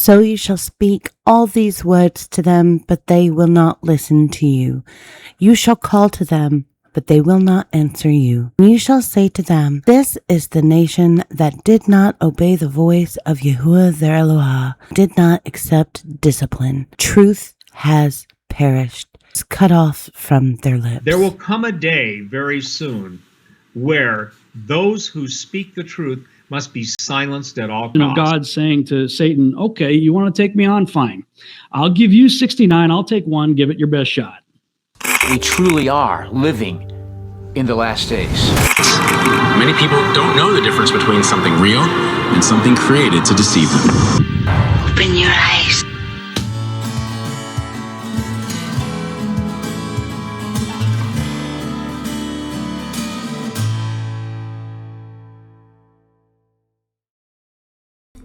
So you shall speak all these words to them, but they will not listen to you. You shall call to them, but they will not answer you. And you shall say to them, this is the nation that did not obey the voice of Yahuwah their Elohah, did not accept discipline. Truth has perished. It's cut off from their lips. There will come a day very soon where those who speak the truth must be silenced at all costs. God saying to Satan, okay, you want to take me on? Fine. I'll give you 69. I'll take one. Give it your best shot. We truly are living in the last days. Many people don't know the difference between something real and something created to deceive them. Open your eyes.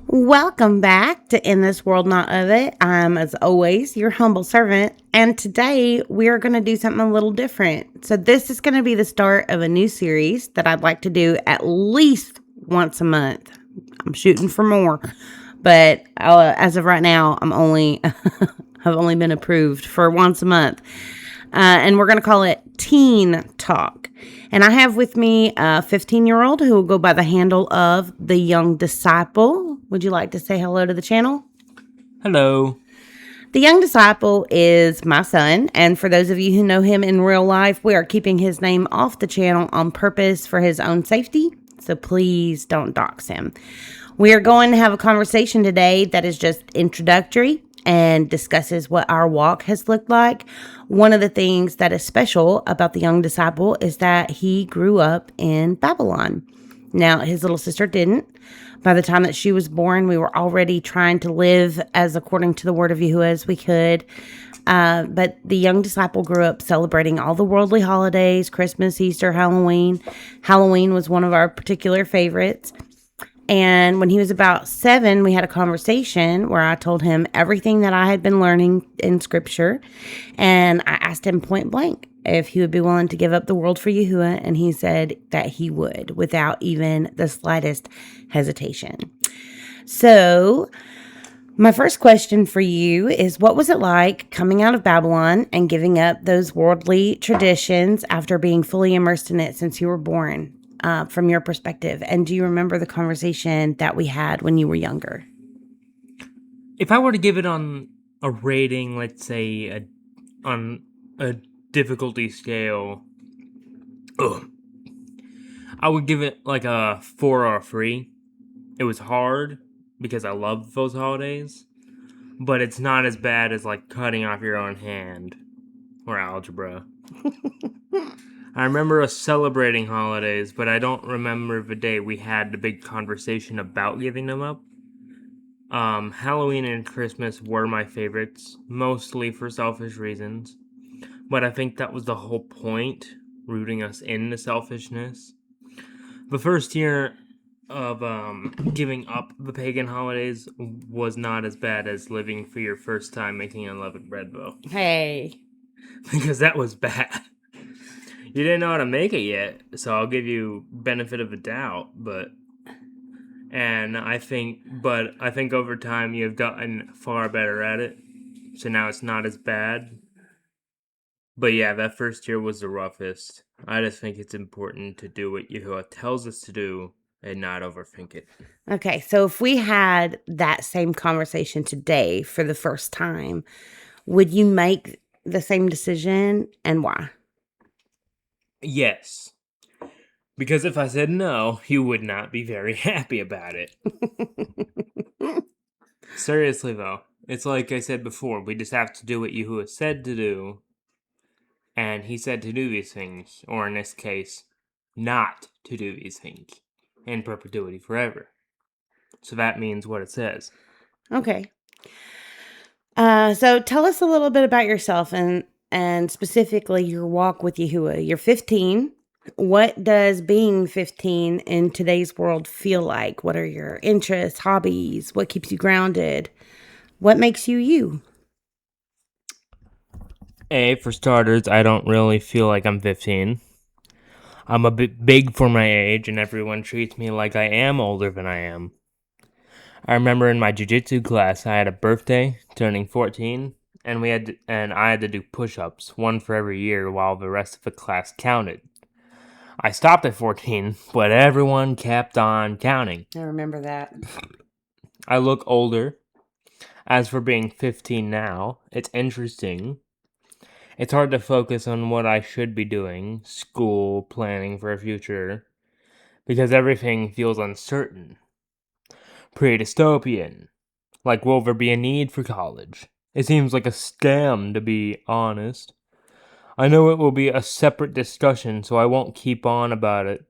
Welcome back to In This World Not Of It. I'm, as always, your humble servant, and today we are going to do something a little different. So this is going to be the start of a new series that I'd like to do at least once a month. I'm shooting for more, but as of right now, I've only been approved for once a month, and we're going to call it Teen Talk. And I have with me a 15-year-old who will go by the handle of The Young Disciple. Would you like to say hello to the channel? Hello. The Young Disciple is my son, and for those of you who know him in real life, we are keeping his name off the channel on purpose for his own safety, so please don't dox him. We are going to have a conversation today that is just introductory and discusses what our walk has looked like. One of the things that is special about the Young Disciple is that he grew up in Babylon. Now, his little sister didn't. By the time that she was born, we were already trying to live as according to the word of Yahuwah as we could. But the Young Disciple grew up celebrating all the worldly holidays, Christmas, Easter, Halloween. Halloween was one of our particular favorites. And when he was about 7, we had a conversation where I told him everything that I had been learning in scripture. And I asked him point blank if he would be willing to give up the world for Yahuwah. And he said that he would without even the slightest hesitation. So my first question for you is, what was it like coming out of Babylon and giving up those worldly traditions after being fully immersed in it since you were born? From your perspective, and do you remember the conversation that we had when you were younger? If I were to give it on a rating, let's say on a difficulty scale, I would give it like a 4 or a 3. It was hard because I loved those holidays, but it's not as bad as like cutting off your own hand or algebra. I remember us celebrating holidays, but I don't remember the day we had the big conversation about giving them up. Halloween and Christmas were my favorites, mostly for selfish reasons. But I think that was the whole point, rooting us into selfishness. The first year of giving up the pagan holidays was not as bad as living for your first time making unleavened bread, though. Hey. Because that was bad. You didn't know how to make it yet, so I'll give you benefit of the doubt, but I think over time you've gotten far better at it, so now it's not as bad. But yeah, that first year was the roughest. I just think it's important to do what Yahuwah tells us to do and not overthink it. Okay, so if we had that same conversation today for the first time, would you make the same decision, and why? Yes. Because if I said no, you would not be very happy about it. Seriously, though. It's like I said before, we just have to do what Yahuwah said to do. And he said to do these things, or in this case, not to do these things, in perpetuity forever. So that means what it says. Okay. So tell us a little bit about yourself and specifically your walk with Yahuwah. You're 15. What does being 15 in today's world feel like? What are your interests, hobbies? What keeps you grounded? What makes you you? For starters, I don't really feel like I'm 15. I'm a bit big for my age, and everyone treats me like I am older than I am. I remember in my jiu-jitsu class, I had a birthday, turning 14, and I had to do push-ups, one for every year, while the rest of the class counted. I stopped at 14, but everyone kept on counting. I remember that. I look older. As for being 15 now, it's interesting. It's hard to focus on what I should be doing, school, planning for a future, because everything feels uncertain. Pre-dystopian. Like, will there be a need for college? It seems like a scam, to be honest. I know it will be a separate discussion, so I won't keep on about it.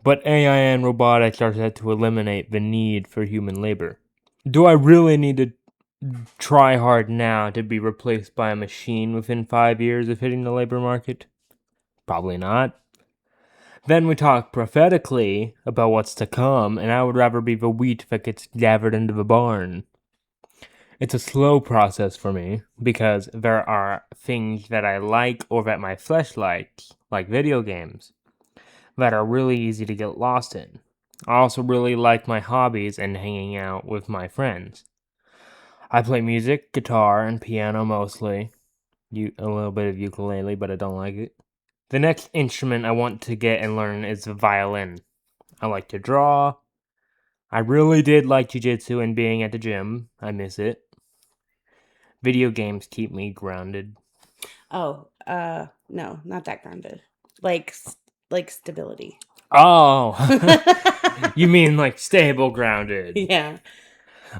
But AI and robotics are set to eliminate the need for human labor. Do I really need to try hard now to be replaced by a machine within 5 years of hitting the labor market? Probably not. Then we talk prophetically about what's to come, and I would rather be the wheat that gets gathered into the barn. It's a slow process for me, because there are things that I like or that my flesh likes, like video games, that are really easy to get lost in. I also really like my hobbies and hanging out with my friends. I play music, guitar, and piano mostly. A little bit of ukulele, but I don't like it. The next instrument I want to get and learn is the violin. I like to draw. I really did like jiu-jitsu and being at the gym. I miss it. Video games keep me grounded. Oh, no, not that grounded. Like stability. Oh! You mean like stable grounded. Yeah.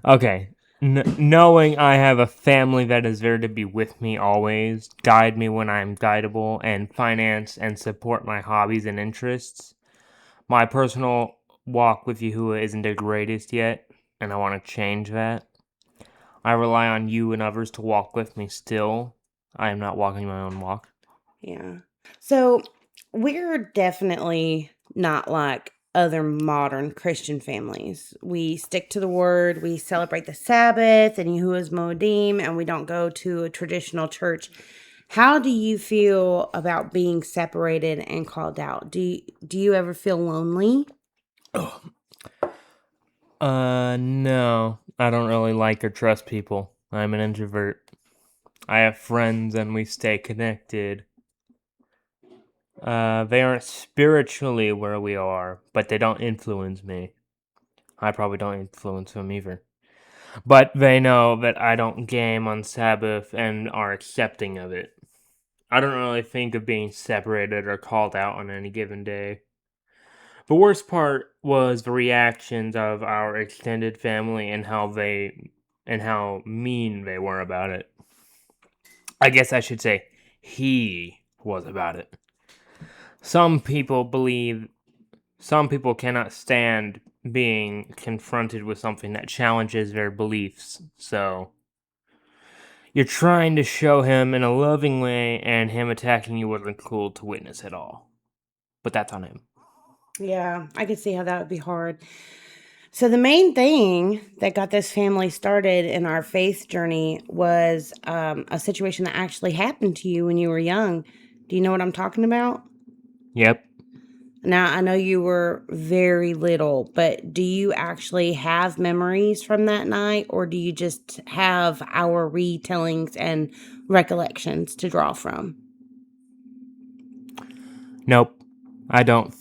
Okay. Knowing I have a family that is there to be with me always, guide me when I'm guidable, and finance and support my hobbies and interests. My personal walk with Yahuwah isn't the greatest yet, and I want to change that. I rely on you and others to walk with me still. I am not walking my own walk. Yeah. So we're definitely not like other modern Christian families. We stick to the word, we celebrate the Sabbath and Yahuwah's Moedim, and we don't go to a traditional church. How do you feel about being separated and called out? Do you ever feel lonely? No. I don't really like or trust people. I'm an introvert. I have friends and we stay connected. They aren't spiritually where we are, but they don't influence me. I probably don't influence them either. But they know that I don't game on Sabbath and are accepting of it. I don't really think of being separated or called out on any given day. The worst part was the reactions of our extended family and how mean they were about it. I guess I should say he was about it. Some people cannot stand being confronted with something that challenges their beliefs, so you're trying to show him in a loving way, and him attacking you wasn't cool to witness at all. But that's on him. Yeah, I could see how that would be hard. So the main thing that got this family started in our faith journey was a situation that actually happened to you when you were young. Do you know what I'm talking about? Yep. Now, I know you were very little, but do you actually have memories from that night, or do you just have our retellings and recollections to draw from? Nope. I don't.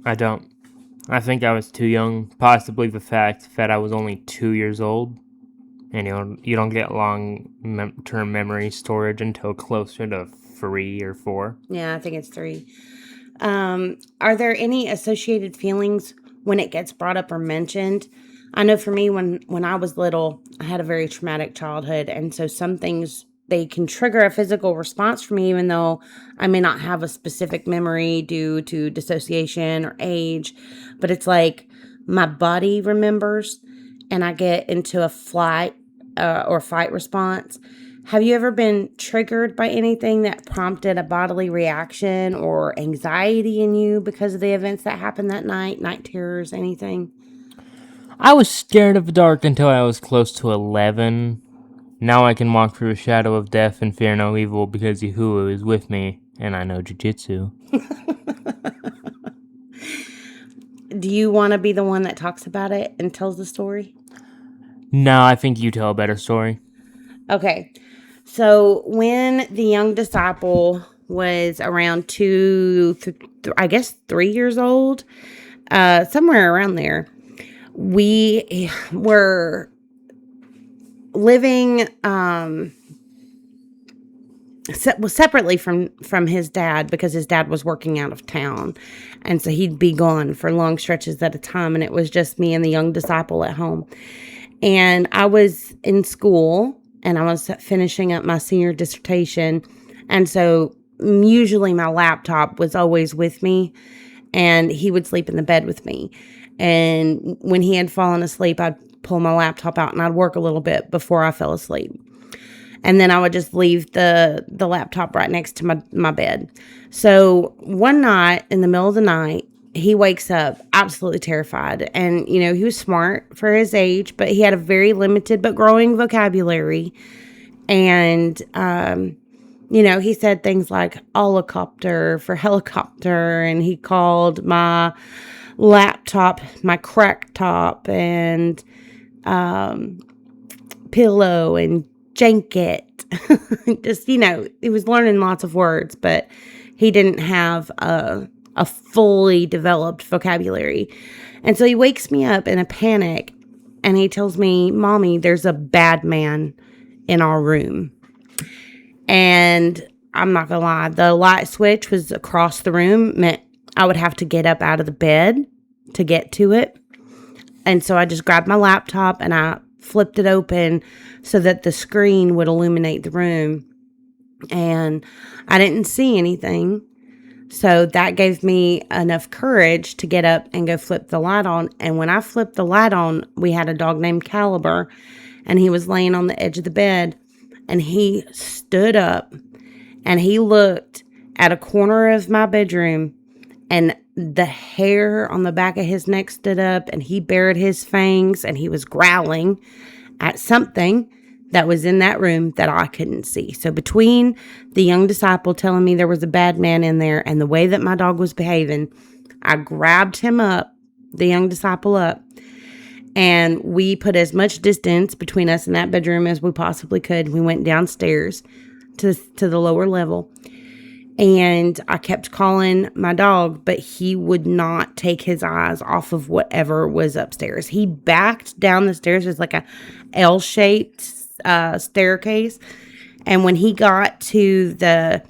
I think I was too young. Possibly the fact that I was only 2 years old. And you don't get long-term memory storage until closer to 3 or 4. Yeah, I think it's 3. Are there any associated feelings when it gets brought up or mentioned? I know for me, when I was little, I had a very traumatic childhood, and so some things, they can trigger a physical response for me, even though I may not have a specific memory due to dissociation or age. But it's like my body remembers, and I get into a flight or fight response. Have you ever been triggered by anything that prompted a bodily reaction or anxiety in you because of the events that happened that night terrors, anything? I was scared of the dark until I was close to 11. Now I can walk through a shadow of death and fear no evil because Yahuwah is with me, and I know jiu-jitsu. Do you want to be the one that talks about it and tells the story? No, I think you tell a better story. Okay. So when the young disciple was around 3 years old, somewhere around there, we were living separately from his dad, because his dad was working out of town, and so he'd be gone for long stretches at a time, and it was just me and the young disciple at home. And I was in school, and I was finishing up my senior dissertation, and so usually my laptop was always with me, and he would sleep in the bed with me. And when he had fallen asleep, I'd pull my laptop out and I'd work a little bit before I fell asleep. And then I would just leave the laptop right next to my bed. So one night, in the middle of the night, he wakes up absolutely terrified. And, you know, he was smart for his age, but he had a very limited but growing vocabulary. And, you know, he said things like helicopter for helicopter, and he called my laptop my crack top, and pillow and janket. Just, you know, he was learning lots of words, but he didn't have a fully developed vocabulary. And so he wakes me up in a panic, and he tells me, "Mommy, there's a bad man in our room." And I'm not gonna lie, the light switch was across the room, meant I would have to get up out of the bed to get to it. And so I just grabbed my laptop and I flipped it open so that the screen would illuminate the room. And I didn't see anything. So that gave me enough courage to get up and go flip the light on. And when I flipped the light on, we had a dog named Caliber, and he was laying on the edge of the bed, and he stood up and he looked at a corner of my bedroom, and the hair on the back of his neck stood up, and he bared his fangs, and he was growling at something that was in that room that I couldn't see. So between the young disciple telling me there was a bad man in there and the way that my dog was behaving, I grabbed him up, the young disciple up, and we put as much distance between us and that bedroom as we possibly could. We went downstairs to the lower level, and I kept calling my dog, but he would not take his eyes off of whatever was upstairs. He backed down the stairs. It's like a L-shaped staircase. And when he got to the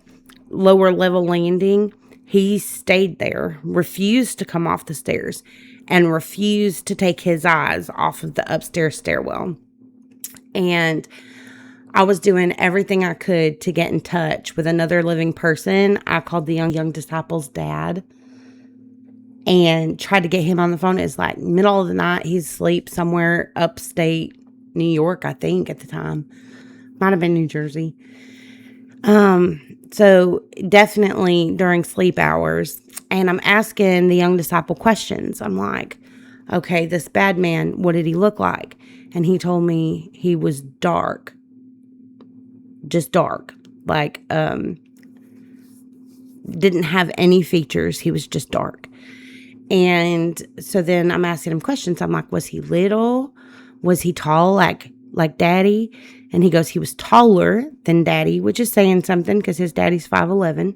lower level landing, he stayed there, refused to come off the stairs, and refused to take his eyes off of the upstairs stairwell. And I was doing everything I could to get in touch with another living person. I called the young disciple's dad and tried to get him on the phone. It's like middle of the night. He's asleep somewhere upstate New York, I think, at the time. Might have been New Jersey. So definitely during sleep hours. And I'm asking the young disciple questions. I'm like, okay, this bad man, what did he look like? And he told me he was dark. Just dark. Like, didn't have any features. He was just dark. And so then I'm asking him questions. I'm like, was he little? Was he tall like daddy? And he goes, he was taller than daddy, which is saying something because his daddy's 5'11".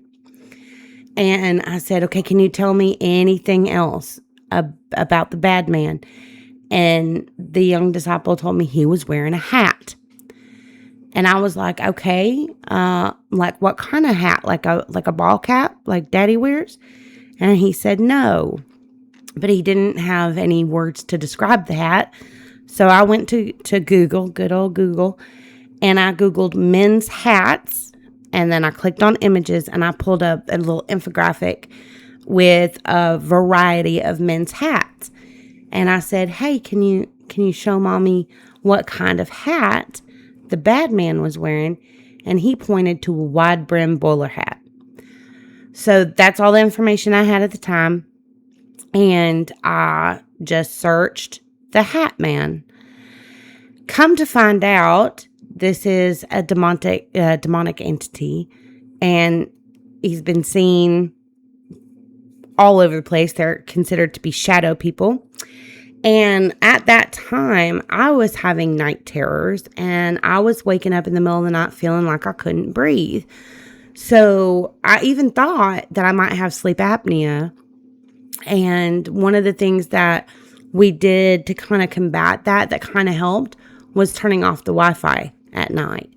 And I said, okay, can you tell me anything else about the bad man? And the young disciple told me he was wearing a hat. And I was like, okay, like what kind of hat? Like a ball cap, like daddy wears? And he said no, but he didn't have any words to describe the hat. So I went to Google, good old Google, and I Googled men's hats, and then I clicked on images, and I pulled up a little infographic with a variety of men's hats. And I said, hey, can you show mommy what kind of hat the bad man was wearing? And he pointed to a wide brim bowler hat. So that's all the information I had at the time. And I just searched the Hat Man. Come to find out, this is a demonic entity, and he's been seen all over the place. They're considered to be shadow people. And at that time, I was having night terrors and I was waking up in the middle of the night feeling like I couldn't breathe. So I even thought that I might have sleep apnea. And one of the things that we did to kind of combat that kind of helped, was turning off the Wi-Fi at night.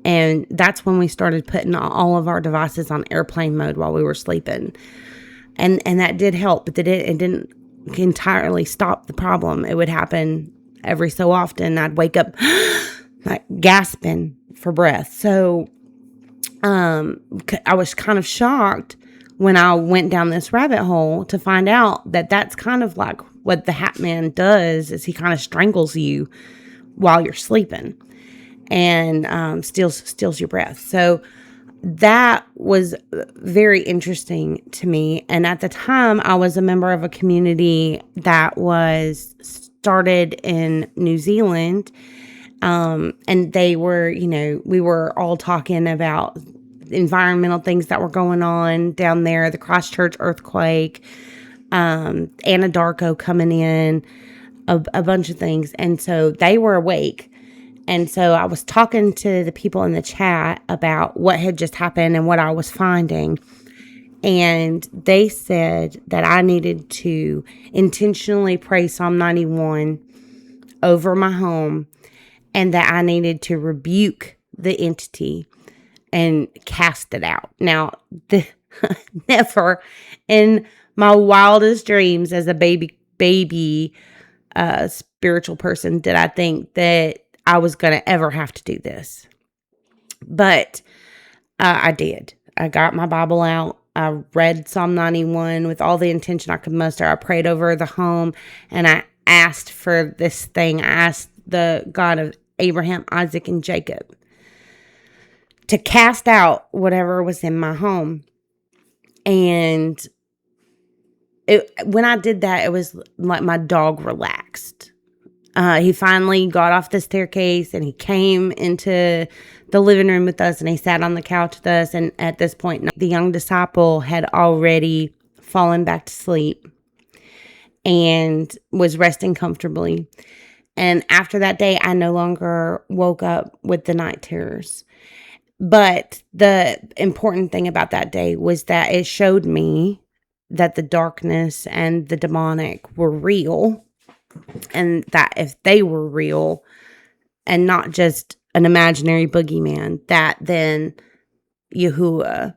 And that's when we started putting all of our devices on airplane mode while we were sleeping. And that did help, but it didn't entirely stop the problem. It would happen every so often. I'd wake up like gasping for breath. So I was kind of shocked when I went down this rabbit hole to find out that that's kind of like what the Hat Man does, is he kind of strangles you while you're sleeping and steals your breath. So that was very interesting to me. And at the time, I was a member of a community that was started in New Zealand. And they were, we were all talking about environmental things that were going on down there, the Christchurch earthquake, Anadarko coming in, a bunch of things. And so they were awake. And so I was talking to the people in the chat about what had just happened and what I was finding. And they said that I needed to intentionally pray Psalm 91 over my home, and that I needed to rebuke the entity and cast it out. Now, never in my wildest dreams as a baby spiritual person did I think that I was going to ever have to do this. But I did. I got my Bible out. I read Psalm 91 with all the intention I could muster. I prayed over the home, and I asked for this thing. I asked the God of Abraham, Isaac, and Jacob to cast out whatever was in my home. And when I did that, it was like my dog relaxed. He finally got off the staircase and he came into the living room with us, and he sat on the couch with us. And at this point, the young disciple had already fallen back to sleep and was resting comfortably. And after that day, I no longer woke up with the night terrors. But the important thing about that day was that it showed me that the darkness and the demonic were real. And that if they were real and not just an imaginary boogeyman, that then Yahuwah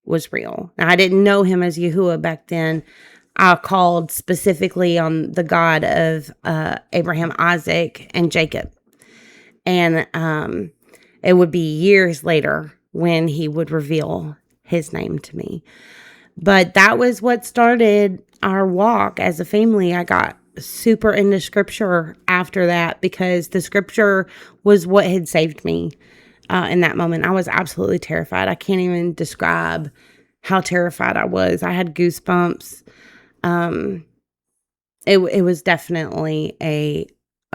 was real. Now, I didn't know him as Yahuwah back then. I called specifically on the God of Abraham, Isaac, and Jacob. And it would be years later when he would reveal his name to me. But that was what started our walk as a family. I got super into scripture after that, because the scripture was what had saved me in that moment. I was absolutely terrified. I can't even describe how terrified I was. I had goosebumps. It was definitely a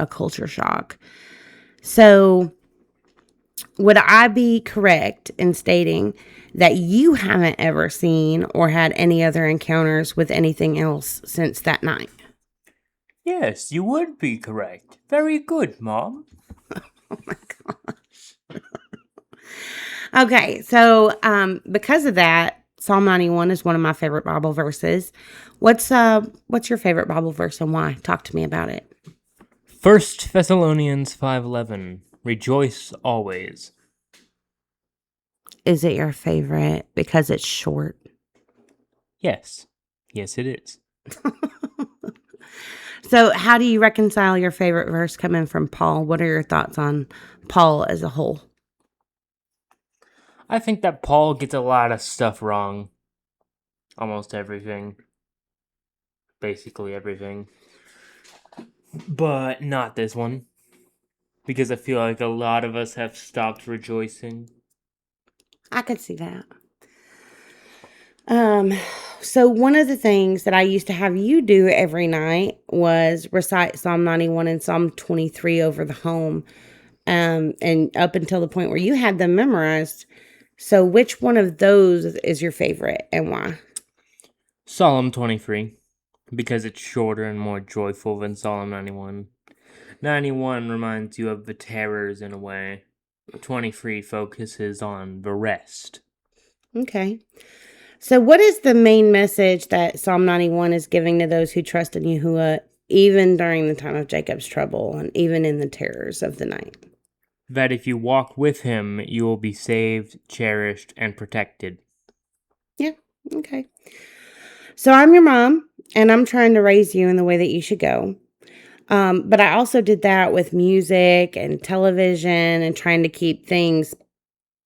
culture shock. So would I be correct in stating that you haven't ever seen or had any other encounters with anything else since that night? Yes, you would be correct. Very good, Mom. Oh my gosh. Okay, so because of that, Psalm 91 is one of my favorite Bible verses. What's your favorite Bible verse and why? Talk to me about it. 1 Thessalonians 5:11. Rejoice always. Is it your favorite because it's short? Yes. Yes, it is. So how do you reconcile your favorite verse coming from Paul? What are your thoughts on Paul as a whole? I think that Paul gets a lot of stuff wrong. Almost everything. Basically everything. But not this one. Because I feel like a lot of us have stopped rejoicing. I could see that. So one of the things that I used to have you do every night was recite Psalm 91 and Psalm 23 over the home. And up until the point where you had them memorized. So which one of those is your favorite and why? Psalm 23. because it's shorter and more joyful than Psalm 91. 91 reminds you of the terrors in a way. 23 focuses on the rest. Okay. So what is the main message that Psalm 91 is giving to those who trust in Yahuwah, even during the time of Jacob's trouble and even in the terrors of the night? That if you walk with him, you will be saved, cherished, and protected. Yeah. Okay. So I'm your mom, and I'm trying to raise you in the way that you should go. But I also did that with music and television and trying to keep things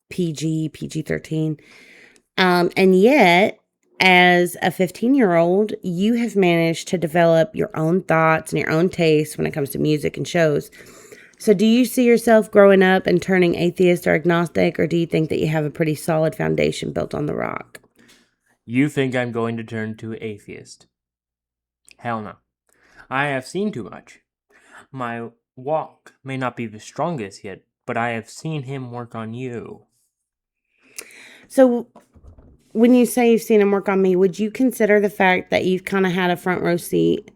PG-13. And yet, as a 15-year-old, you have managed to develop your own thoughts and your own tastes when it comes to music and shows. So do you see yourself growing up and turning atheist or agnostic, or do you think that you have a pretty solid foundation built on the rock? You think I'm going to turn to atheist? Hell no. I have seen too much. My walk may not be the strongest yet, but I have seen him work on you. So when you say you've seen him work on me, would you consider the fact that you've kind of had a front row seat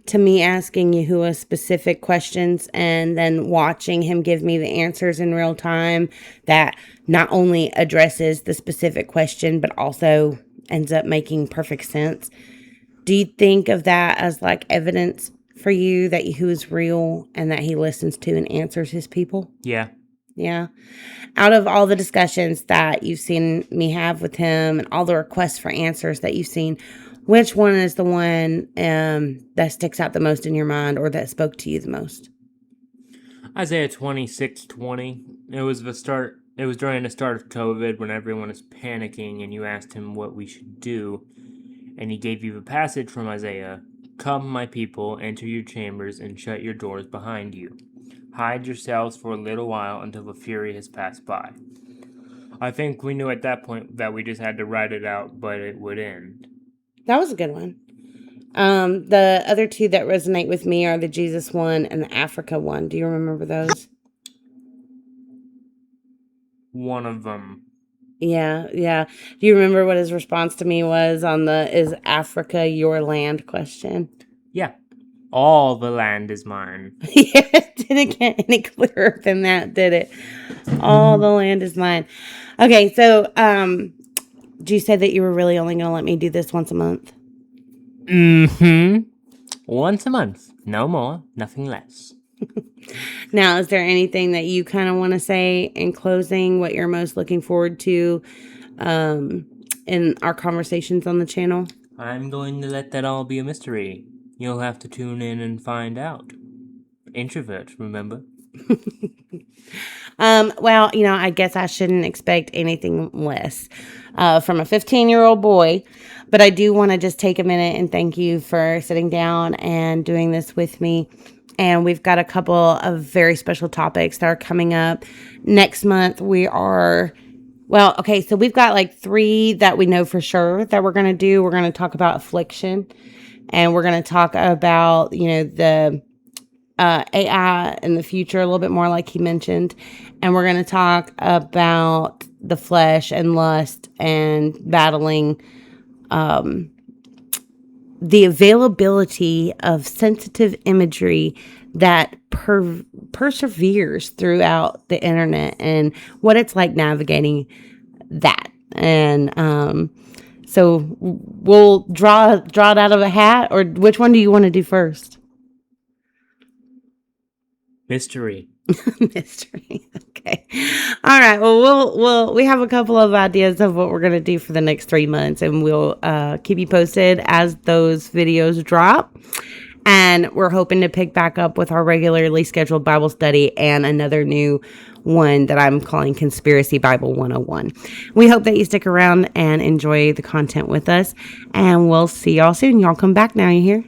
to me asking Yahuwah specific questions and then watching him give me the answers in real time that not only addresses the specific question, but also ends up making perfect sense? Do you think of that as like evidence for you that Yahuwah is real and that he listens to and answers his people? Yeah. Yeah. Out of all the discussions that you've seen me have with him and all the requests for answers that you've seen, which one is the one that sticks out the most in your mind or that spoke to you the most? Isaiah 26:20. It was during the start of COVID when everyone is panicking and you asked him what we should do. And he gave you the passage from Isaiah. Come, my people, enter your chambers and shut your doors behind you. Hide yourselves for a little while until the fury has passed by. I think we knew at that point that we just had to write it out, but it would end. That was a good one. The other two that resonate with me are the Jesus one and the Africa one. Do you remember those? One of them. Yeah. Do you remember what his response to me was on the "Is Africa your land?" question? Yeah. All the land is mine. Yeah, it didn't get any clearer than that, did it? All the land is mine. Okay, so do you say that you were really only going to let me do this once a month? Mm-hmm. Once a month. No more, nothing less. Now, is there anything that you kind of want to say in closing, what you're most looking forward to in our conversations on the channel? I'm going to let that all be a mystery. You'll have to tune in and find out. Introvert, remember? Well, I guess I shouldn't expect anything less from a 15-year-old boy. But I do want to just take a minute and thank you for sitting down and doing this with me. And we've got a couple of very special topics that are coming up. Next month, so we've got like 3 that we know for sure that we're going to do. We're going to talk about affliction. And we're going to talk about, the AI in the future a little bit more like he mentioned. And we're going to talk about the flesh and lust and battling the availability of sensitive imagery that perseveres throughout the internet and what it's like navigating that. And so we'll draw it out of a hat, or which one do you want to do first? Mystery. Mystery. Okay. All right. Well, we have a couple of ideas of what we're going to do for the next 3 months, and we'll keep you posted as those videos drop. And we're hoping to pick back up with our regularly scheduled Bible study and another new one that I'm calling Conspiracy Bible 101. We hope that you stick around and enjoy the content with us, and we'll see y'all soon. Y'all come back now, you hear?